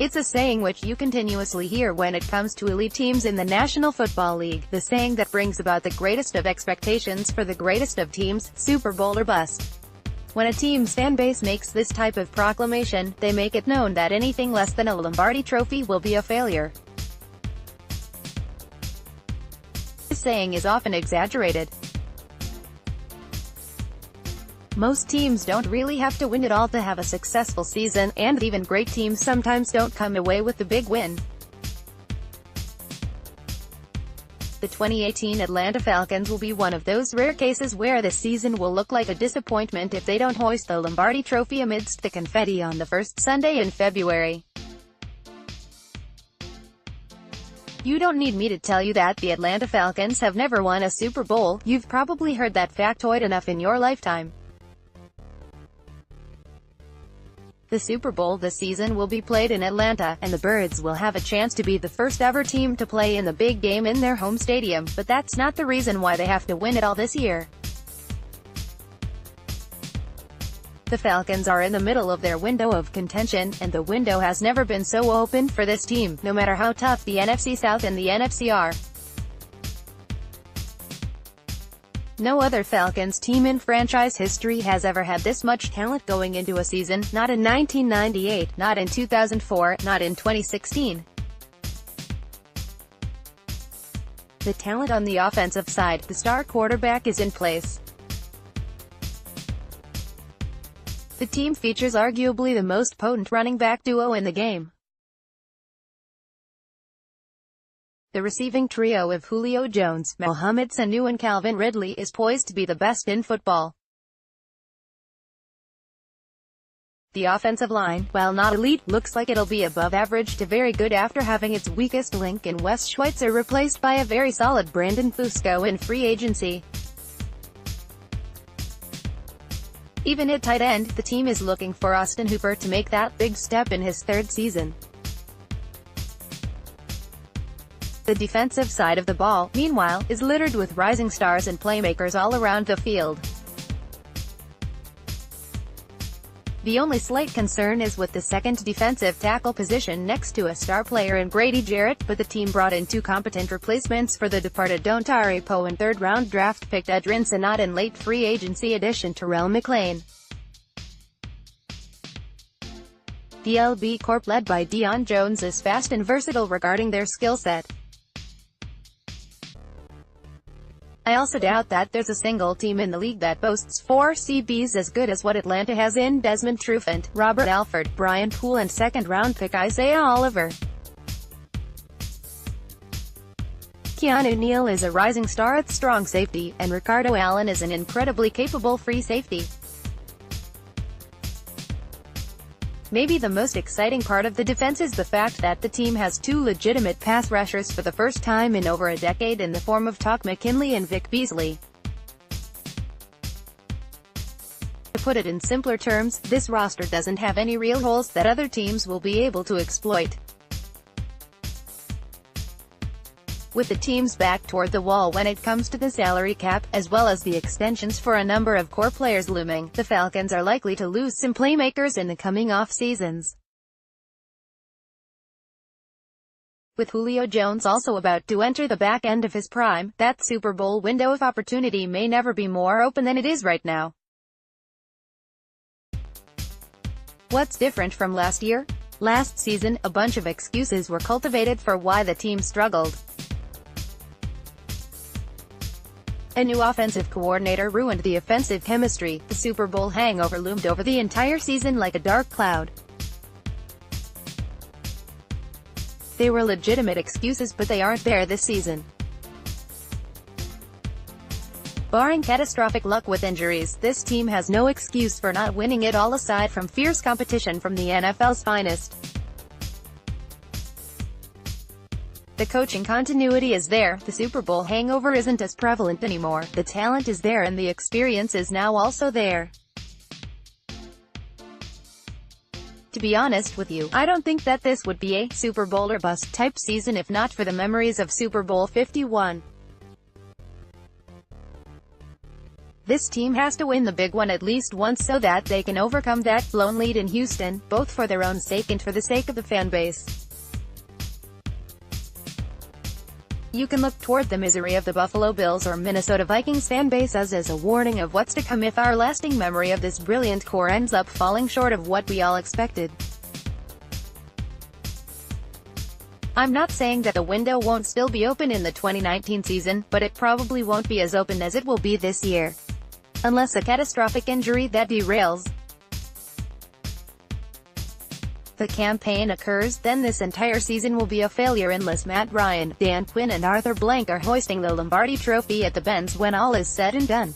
It's a saying which you continuously hear when it comes to elite teams in the National Football League, the saying that brings about the greatest of expectations for the greatest of teams, Super Bowl or bust. When a team's fan base makes this type of proclamation, they make it known that anything less than a Lombardi Trophy will be a failure. This saying is often exaggerated. Most teams don't really have to win it all to have a successful season, and even great teams sometimes don't come away with the big win. The 2018 Atlanta Falcons will be one of those rare cases where the season will look like a disappointment if they don't hoist the Lombardi Trophy amidst the confetti on the first Sunday in February. You don't need me to tell you that the Atlanta Falcons have never won a Super Bowl. You've probably heard that factoid enough in your lifetime. The Super Bowl this season will be played in Atlanta, and the Birds will have a chance to be the first ever team to play in the big game in their home stadium, but that's not the reason why they have to win it all this year. The Falcons are in the middle of their window of contention, and the window has never been so open for this team, no matter how tough the NFC South and the NFC are. No other Falcons team in franchise history has ever had this much talent going into a season, not in 1998, not in 2004, not in 2016. The talent on the offensive side, the star quarterback is in place. The team features arguably the most potent running back duo in the game. The receiving trio of Julio Jones, Mohamed Sanu and Calvin Ridley is poised to be the best in football. The offensive line, while not elite, looks like it'll be above average to very good after having its weakest link in Wes Schweitzer replaced by a very solid Brandon Fusco in free agency. Even at tight end, the team is looking for Austin Hooper to make that big step in his third season. The defensive side of the ball, meanwhile, is littered with rising stars and playmakers all around the field. The only slight concern is with the second defensive tackle position next to a star player in Grady Jarrett, but the team brought in two competent replacements for the departed Dontari Poe and third-round draft pick Edrin Sanat and late free agency addition Terrell McClain. The LB Corp led by Deion Jones is fast and versatile regarding their skill set. I also doubt that there's a single team in the league that boasts four CBs as good as what Atlanta has in Desmond Trufant, Robert Alford, Brian Poole and second-round pick Isaiah Oliver. Keanu Neal is a rising star at strong safety, and Ricardo Allen is an incredibly capable free safety. Maybe the most exciting part of the defense is the fact that the team has two legitimate pass rushers for the first time in over a decade in the form of Tuck McKinley and Vic Beasley. To put it in simpler terms, this roster doesn't have any real holes that other teams will be able to exploit. With the team's back toward the wall when it comes to the salary cap, as well as the extensions for a number of core players looming, the Falcons are likely to lose some playmakers in the coming off-seasons. With Julio Jones also about to enter the back end of his prime, that Super Bowl window of opportunity may never be more open than it is right now. What's different from last year? Last season, a bunch of excuses were cultivated for why the team struggled. A new offensive coordinator ruined the offensive chemistry. The Super Bowl hangover loomed over the entire season like a dark cloud. They were legitimate excuses, but they aren't there this season. Barring catastrophic luck with injuries, this team has no excuse for not winning it all aside from fierce competition from the NFL's finest. The coaching continuity is there, the Super Bowl hangover isn't as prevalent anymore, the talent is there and the experience is now also there. To be honest with you, I don't think that this would be a Super Bowl or bust type season if not for the memories of Super Bowl 51. This team has to win the big one at least once so that they can overcome that blown lead in Houston, both for their own sake and for the sake of the fan base. You can look toward the misery of the Buffalo Bills or Minnesota Vikings fan base as a warning of what's to come if our lasting memory of this brilliant core ends up falling short of what we all expected. I'm not saying that the window won't still be open in the 2019 season, but it probably won't be as open as it will be this year. Unless a catastrophic injury that derails the campaign occurs, then this entire season will be a failure unless Matt Ryan, Dan Quinn and Arthur Blank are hoisting the Lombardi Trophy at the Benz when all is said and done.